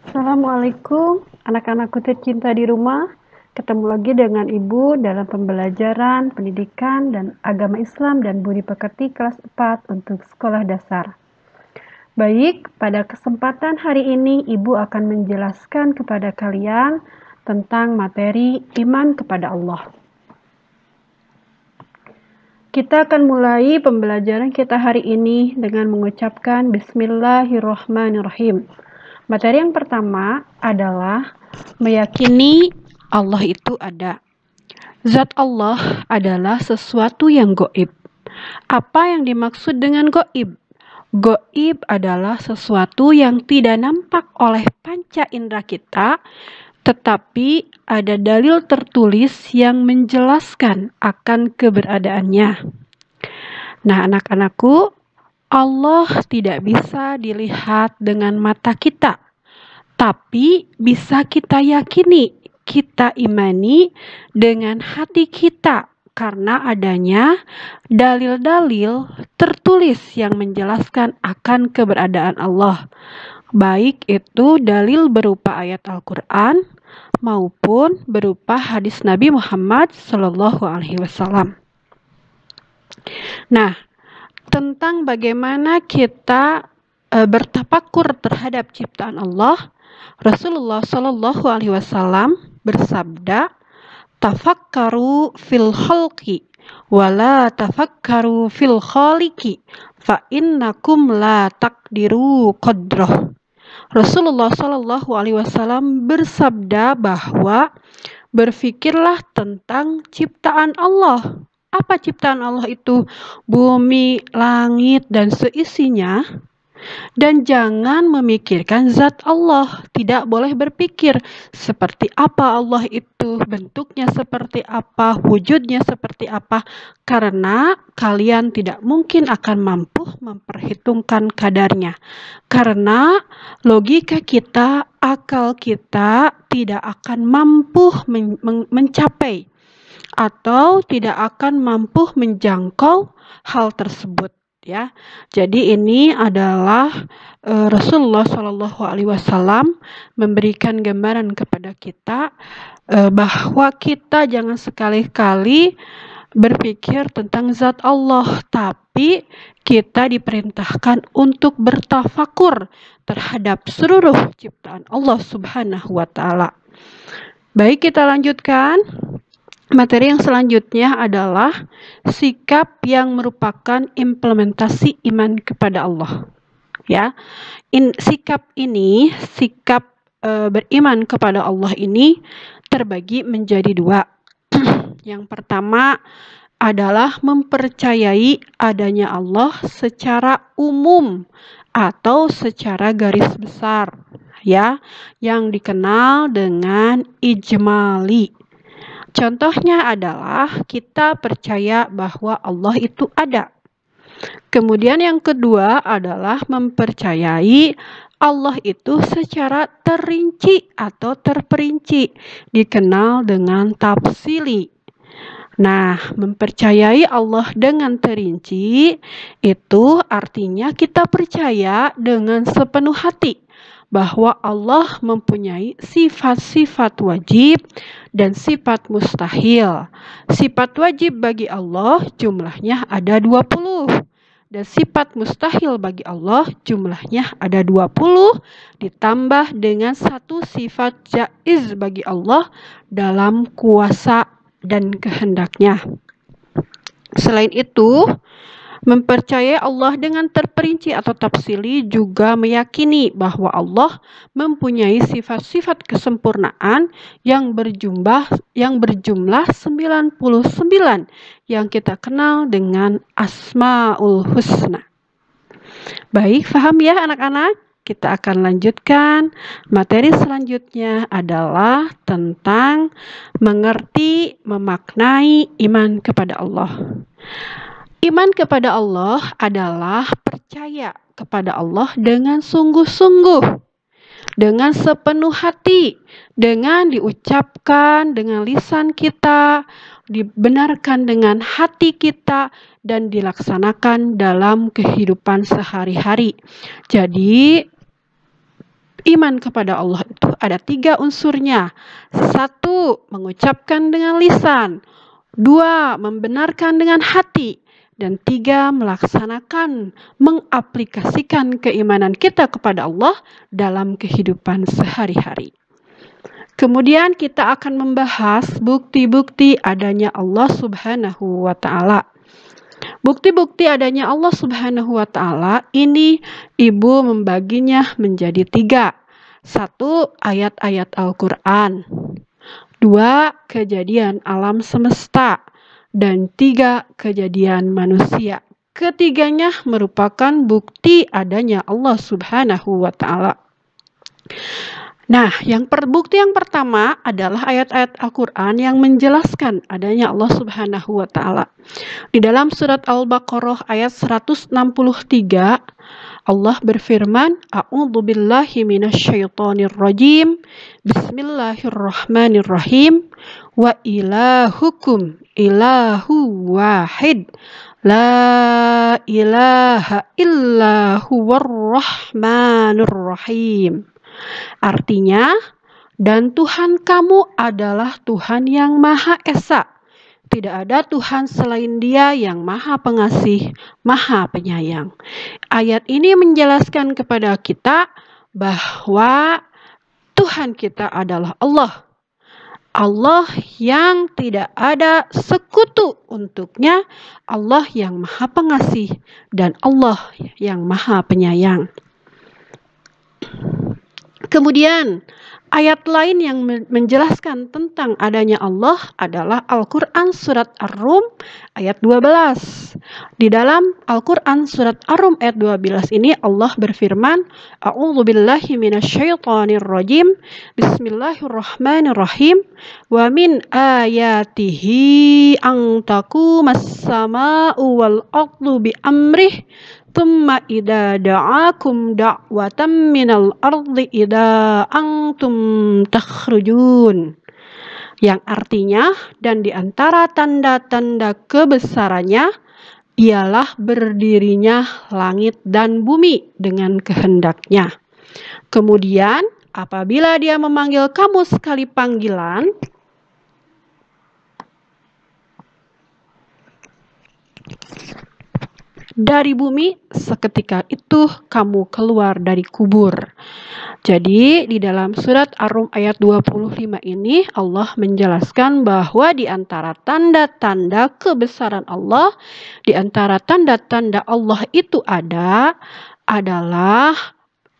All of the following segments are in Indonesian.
Assalamualaikum, anak-anakku tercinta di rumah. Ketemu lagi dengan Ibu dalam pembelajaran pendidikan dan agama Islam dan budi pekerti kelas 4 untuk sekolah dasar. Baik, pada kesempatan hari ini Ibu akan menjelaskan kepada kalian tentang materi iman kepada Allah. Kita akan mulai pembelajaran kita hari ini dengan mengucapkan Bismillahirrahmanirrahim. Materi yang pertama adalah meyakini Allah itu ada. Zat Allah adalah sesuatu yang goib. Apa yang dimaksud dengan goib? Goib adalah sesuatu yang tidak nampak oleh panca indera kita, tetapi ada dalil tertulis yang menjelaskan akan keberadaannya. Nah, anak-anakku, Allah tidak bisa dilihat dengan mata kita, tapi bisa kita yakini, kita imani dengan hati kita karena adanya dalil-dalil tertulis yang menjelaskan akan keberadaan Allah. Baik itu dalil berupa ayat Al-Quran maupun berupa hadis Nabi Muhammad SAW. Nah, tentang bagaimana kita bertafakur terhadap ciptaan Allah, Rasulullah SAW bersabda, "Tafakkaru fil khalqi wala tafakkaru fil khaliqi fa innakum la taqdiru qadrah." Rasulullah SAW bersabda bahwa berfikirlah tentang ciptaan Allah. Apa ciptaan Allah itu? Bumi, langit, dan seisinya. Dan jangan memikirkan zat Allah. Tidak boleh berpikir seperti apa Allah itu, bentuknya seperti apa, wujudnya seperti apa. Karena kalian tidak mungkin akan mampu memperhitungkan kadarnya. Karena logika kita, akal kita tidak akan mampu mencapai atau tidak akan mampu menjangkau hal tersebut. Ya, jadi ini adalah Rasulullah SAW memberikan gambaran kepada kita bahwa kita jangan sekali-kali berpikir tentang zat Allah, tapi kita diperintahkan untuk bertafakur terhadap seluruh ciptaan Allah Subhanahu wa Ta'ala. Baik, kita lanjutkan. Materi yang selanjutnya adalah sikap yang merupakan implementasi iman kepada Allah. Ya, sikap beriman kepada Allah ini terbagi menjadi dua. Yang pertama adalah mempercayai adanya Allah secara umum atau secara garis besar, ya, yang dikenal dengan ijmali. Contohnya adalah kita percaya bahwa Allah itu ada. Kemudian yang kedua adalah mempercayai Allah itu secara terinci atau terperinci, dikenal dengan tafsili. Nah, mempercayai Allah dengan terinci itu artinya kita percaya dengan sepenuh hati bahwa Allah mempunyai sifat-sifat wajib dan sifat mustahil. Sifat wajib bagi Allah jumlahnya ada 20. Dan sifat mustahil bagi Allah jumlahnya ada 20. Ditambah dengan satu sifat jaiz bagi Allah dalam kuasa dan kehendaknya. Selain itu, mempercayai Allah dengan terperinci atau tafsili juga meyakini bahwa Allah mempunyai sifat-sifat kesempurnaan yang berjumlah 99 yang kita kenal dengan Asmaul Husna. Baik, paham ya anak-anak? Kita akan lanjutkan. Materi selanjutnya adalah tentang mengerti, memaknai iman kepada Allah. Iman kepada Allah adalah percaya kepada Allah dengan sungguh-sungguh, dengan sepenuh hati, dengan diucapkan dengan lisan kita, dibenarkan dengan hati kita, dan dilaksanakan dalam kehidupan sehari-hari. Jadi, Iman kepada Allah itu ada 3 unsurnya. 1, mengucapkan dengan lisan. 2, membenarkan dengan hati. Dan 3, melaksanakan, mengaplikasikan keimanan kita kepada Allah dalam kehidupan sehari-hari. Kemudian kita akan membahas bukti-bukti adanya Allah Subhanahu wa Ta'ala. Bukti-bukti adanya Allah Subhanahu wa Ta'ala ini Ibu membaginya menjadi 3. 1, ayat-ayat Al-Quran. 2, kejadian alam semesta. Dan 3, kejadian manusia. Ketiganya merupakan bukti adanya Allah Subhanahu wa Ta'ala. Nah, bukti yang pertama adalah ayat-ayat Al-Quran yang menjelaskan adanya Allah Subhanahu wa Ta'ala. Di dalam surat Al-Baqarah ayat 163, Allah berfirman, A'udzu billahi minasyaitonir rajim. Bismillahirrahmanirrahim. Wa ilahukum ilahu wahid. La ilaha illa huwar rahmanur rahim. Artinya, dan Tuhan kamu adalah Tuhan yang Maha Esa. Tidak ada Tuhan selain Dia yang Maha Pengasih, Maha Penyayang. Ayat ini menjelaskan kepada kita bahwa Tuhan kita adalah Allah. Allah yang tidak ada sekutu untuknya, Allah yang Maha Pengasih, dan Allah yang Maha Penyayang. Kemudian ayat lain yang menjelaskan tentang adanya Allah adalah Al-Quran surat Ar-Rum ayat 12. Di dalam Al-Quran surat Ar-Rum ayat 12 ini Allah berfirman, A'udzu billahi minasyaitonir rajim. Bismillahirrahmanirrahim. Wa min ayatihi an taqumas sama'u wal ardu bi amrih. Thumma idza da'akum da'watan minal ardi idza antum takhrujun. Yang artinya, dan di antara tanda-tanda kebesarannya ialah berdirinya langit dan bumi dengan kehendaknya. Kemudian apabila Dia memanggil kamu sekali panggilan, dari bumi, seketika itu kamu keluar dari kubur. Jadi di dalam surat Ar-Rum ayat 25 ini Allah menjelaskan bahwa di antara tanda-tanda kebesaran Allah, di antara tanda-tanda Allah itu adalah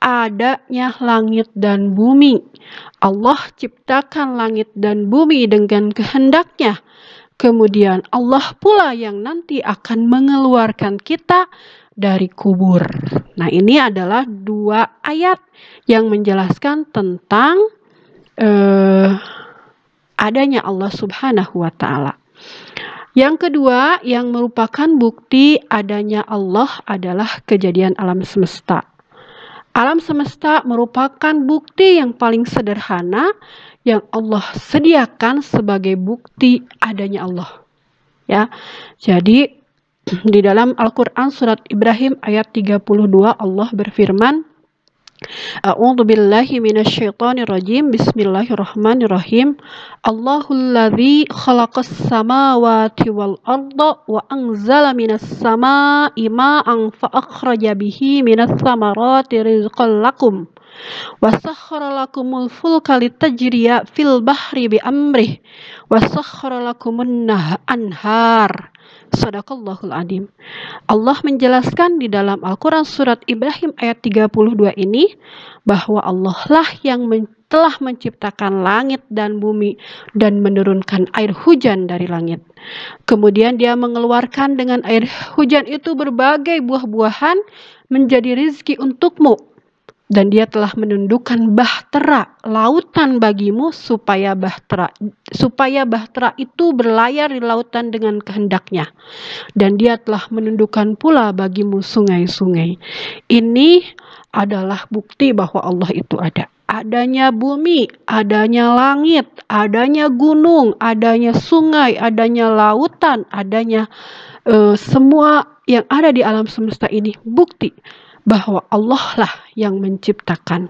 adanya langit dan bumi. Allah ciptakan langit dan bumi dengan kehendaknya. Kemudian Allah pula yang nanti akan mengeluarkan kita dari kubur. Nah, ini adalah 2 ayat yang menjelaskan tentang adanya Allah Subhanahu wa Ta'ala. Yang kedua, yang merupakan bukti adanya Allah adalah kejadian alam semesta. Alam semesta merupakan bukti yang paling sederhana yang Allah sediakan sebagai bukti adanya Allah. Ya. Jadi di dalam Al-Qur'an surat Ibrahim ayat 32 Allah berfirman, A'udzu billahi minasyaitonir rajim. Bismillahirrahmanirrahim. Allahul ladzi khalaqas samawati wal arda wa anzala minas samaa'i ma'an fa akhraja bihi minas samarati rizqan lakum. Wasakhkhara lakumul fulka litajriya fil bahri bi amrih wasakhkhara lakumun anhar. Shadaqallahul adzim. Allah menjelaskan di dalam Al-Quran surat Ibrahim ayat 32 ini bahwa Allah lah yang telah menciptakan langit dan bumi dan menurunkan air hujan dari langit. Kemudian Dia mengeluarkan dengan air hujan itu berbagai buah-buahan menjadi rizki untukmu. Dan Dia telah menundukkan bahtera lautan bagimu supaya bahtera itu berlayar di lautan dengan kehendaknya. Dan Dia telah menundukkan pula bagimu sungai-sungai. Ini adalah bukti bahwa Allah itu ada. Adanya bumi, adanya langit, adanya gunung, adanya sungai, adanya lautan, adanya semua yang ada di alam semesta ini bukti bahwa Allah lah yang menciptakan.